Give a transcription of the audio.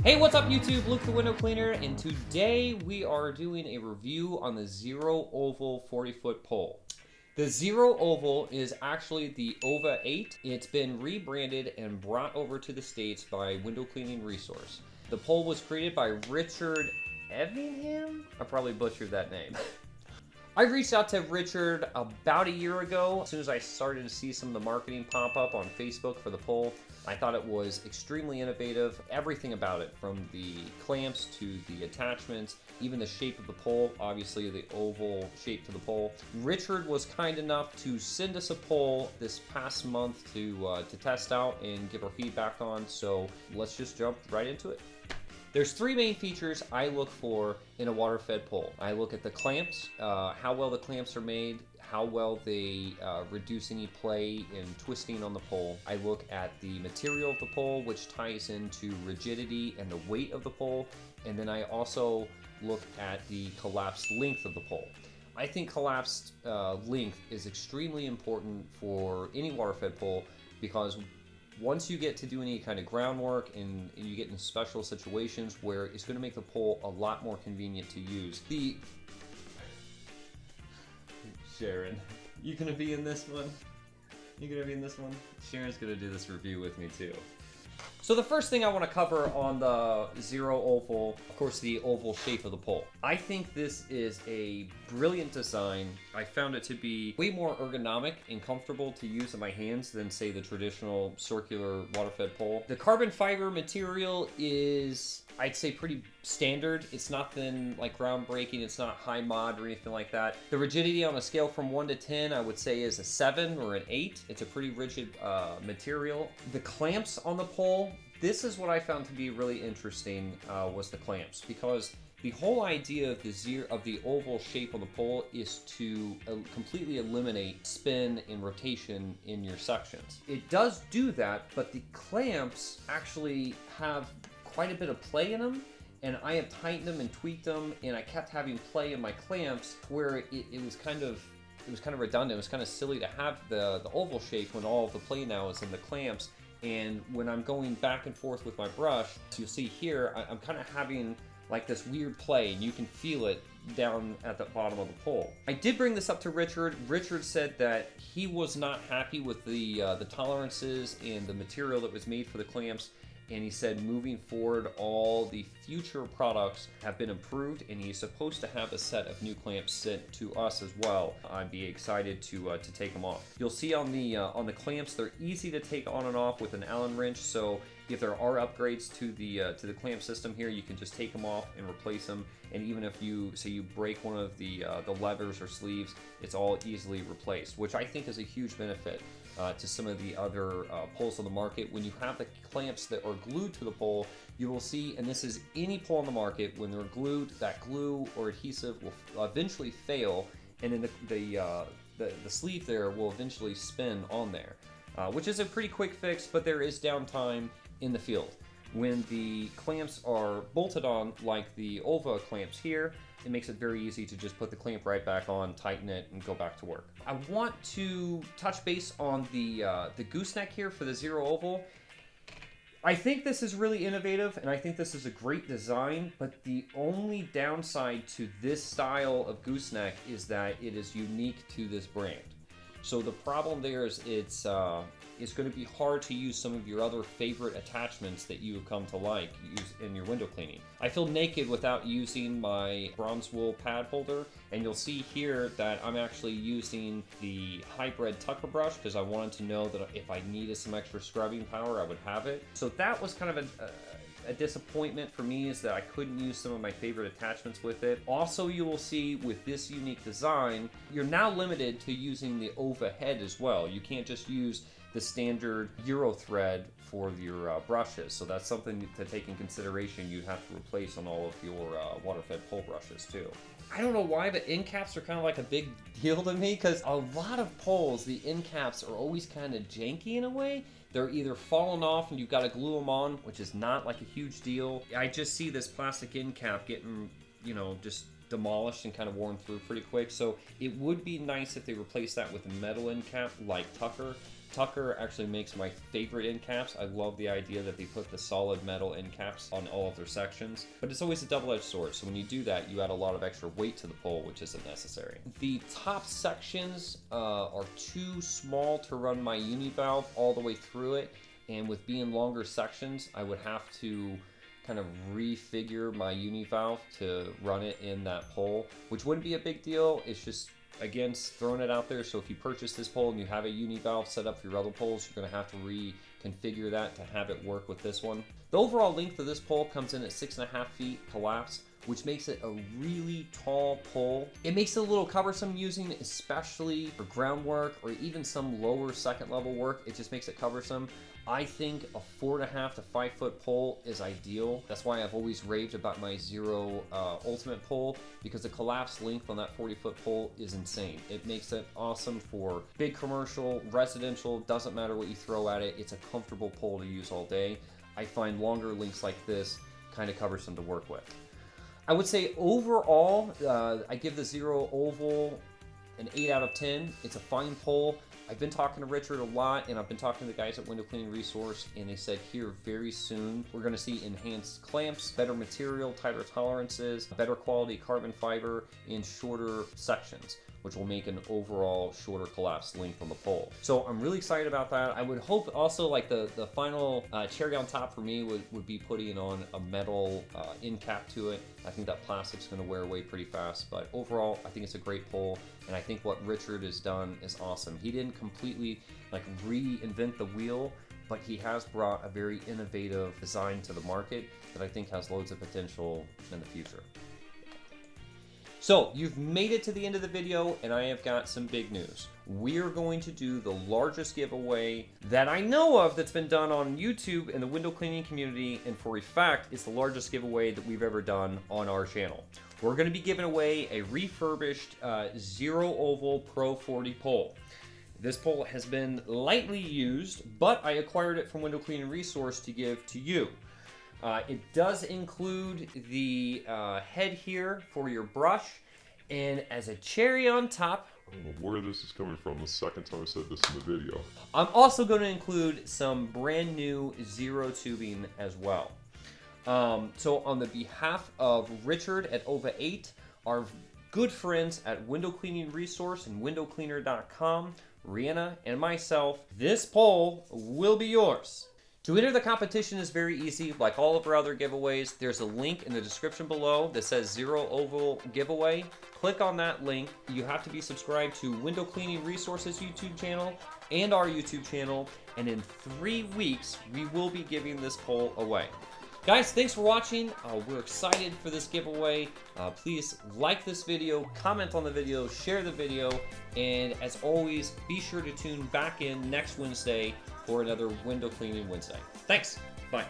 Hey, what's up YouTube? Luke the Window Cleaner, and today we are doing a review on the Xero Oval 40-foot pole. The Xero Oval is actually the OVA 8. It's been rebranded and brought over to the States by Window Cleaning Resource. The pole was created by Richard Evingham? I probably butchered that name. I reached out to Richard about a year ago. As soon as I started to see some of the marketing pop up on Facebook for the pole, I thought it was extremely innovative. Everything about it, from the clamps to the attachments, even the shape of the pole, obviously the oval shape to the pole. Richard was kind enough to send us a pole this past month to test out and give our feedback on, so let's just jump right into it. There's three main features I look for in a water-fed pole. I look at the clamps, how well the clamps are made, how well they reduce any play in twisting on the pole. I look at the material of the pole, which ties into rigidity and the weight of the pole. And then I also look at the collapsed length of the pole. I think collapsed length is extremely important for any water-fed pole, because once you get to do any kind of groundwork and you get in special situations where it's going to make the pole a lot more convenient to use. Sharon, you gonna be in this one? You gonna be in this one? Sharon's gonna do this review with me too. So the first thing I want to cover on the Xero Oval, of course, the oval shape of the pole. I think this is a brilliant design. I found it to be way more ergonomic and comfortable to use in my hands than, say, the traditional circular water-fed pole. The carbon fiber material is, I'd say, pretty standard. It's nothing like groundbreaking. It's not high mod or anything like that. The rigidity on a scale from 1 to 10, I would say, is a 7 or an 8. It's a pretty rigid material. The clamps on the pole, this is what I found to be really interesting, was the clamps, because the whole idea of the oval shape on the pole is to completely eliminate spin and rotation in your sections. It does do that, but the clamps actually have quite a bit of play in them, and I have tightened them and tweaked them, and I kept having play in my clamps where it was kind of redundant. It was kind of silly to have the oval shape when all of the play now is in the clamps. And when I'm going back and forth with my brush, you'll see here, I'm kind of having like this weird play, and you can feel it down at the bottom of the pole. I did bring this up to Richard. Richard said that he was not happy with the tolerances and the material that was made for the clamps. And he said moving forward, all the future products have been improved, and he's supposed to have a set of new clamps sent to us as well. I'd be excited to take them off. You'll see on the clamps, they're easy to take on and off with an Allen wrench. So if there are upgrades to the clamp system here, you can just take them off and replace them. And even if you break one of the levers or sleeves, it's all easily replaced, which I think is a huge benefit to some of the other poles on the market. When you have the clamps that are glued to the pole, you will see, and this is any pole on the market, when they're glued, that glue or adhesive will eventually fail, and then the sleeve there will eventually spin on there, which is a pretty quick fix, but there is downtime in the field. When the clamps are bolted on, like the OVA clamps here, it makes it very easy to just put the clamp right back on, tighten it, and go back to work. I want to touch base on the gooseneck here for the Xero Oval. I think this is really innovative, and I think this is a great design, but the only downside to this style of gooseneck is that it is unique to this brand. So the problem there is it's going to be hard to use some of your other favorite attachments that you have come to like use in your window cleaning. I feel naked without using my bronze wool pad holder, and you'll see here that I'm actually using the hybrid Tucker brush because I wanted to know that if I needed some extra scrubbing power, I would have it. So that was kind of a disappointment for me, is that I couldn't use some of my favorite attachments with it. Also, you will see with this unique design, you're now limited to using the OVA head as well. You can't just use the standard Euro thread for your brushes, so that's something to take in consideration. You'd have to replace on all of your water-fed pole brushes too. I don't know why, but end caps are kind of like a big deal to me, because a lot of poles, the end caps are always kind of janky in a way. They're either falling off and you've got to glue them on, which is not like a huge deal. I just see this plastic end cap getting, just demolished and kind of worn through pretty quick. So it would be nice if they replaced that with a metal end cap like Tucker. Tucker actually makes my favorite end caps. I love the idea that they put the solid metal end caps on all of their sections, but it's always a double-edged sword. So when you do that, you add a lot of extra weight to the pole, which isn't necessary. The top sections are too small to run my univalve all the way through it. And with being longer sections, I would have to kind of refigure my univalve to run it in that pole, which wouldn't be a big deal. It's just, again, throwing it out there. So if you purchase this pole and you have a univalve set up for your other poles, you're gonna have to reconfigure that to have it work with this one. The overall length of this pole comes in at 6.5 feet collapse, which makes it a really tall pole. It makes it a little cumbersome using, especially for groundwork or even some lower second level work. It just makes it cumbersome. I think a 4.5 to 5 foot pole is ideal. That's why I've always raved about my Xero Ultimate pole, because the collapse length on that 40-foot pole is insane. It makes it awesome for big commercial, residential, doesn't matter what you throw at it. It's a comfortable pole to use all day. I find longer lengths like this kind of cumbersome to work with. I would say overall, I give the Xero Oval an 8 out of 10. It's a fine pole. I've been talking to Richard a lot, and I've been talking to the guys at Window Cleaning Resource, and they said here very soon we're going to see enhanced clamps, better material, tighter tolerances, better quality carbon fiber, and shorter sections, which will make an overall shorter collapse length on the pole. So I'm really excited about that. I would hope also, like, the final cherry on top for me would be putting on a metal end cap to it. I think that plastic's gonna wear away pretty fast, but overall, I think it's a great pole, and I think what Richard has done is awesome. He didn't completely like reinvent the wheel, but he has brought a very innovative design to the market that I think has loads of potential in the future. So you've made it to the end of the video, and I have got some big news. We're going to do the largest giveaway that I know of that's been done on YouTube in the window cleaning community, and for a fact, it's the largest giveaway that we've ever done on our channel. We're going to be giving away a refurbished Xero Oval Pro 40 pole. This pole has been lightly used, but I acquired it from Window Cleaning Resource to give to you. It does include the head here for your brush, and as a cherry on top, I don't know where this is coming from. The second time I said this in the video. I'm also going to include some brand new Xero tubing as well. So on the behalf of Richard at OVA 8, our good friends at Window Cleaning Resource and windowcleaner.com, Rihanna and myself, this pole will be yours. To enter the competition is very easy. Like all of our other giveaways, there's a link in the description below that says Xero Oval Giveaway. Click on that link. You have to be subscribed to Window Cleaning Resources YouTube channel and our YouTube channel, and in 3 weeks, we will be giving this pole away. Guys, thanks for watching. We're excited for this giveaway. Please like this video, comment on the video, share the video, and as always, be sure to tune back in next Wednesday for another Window Cleaning Wednesday. Thanks. Bye.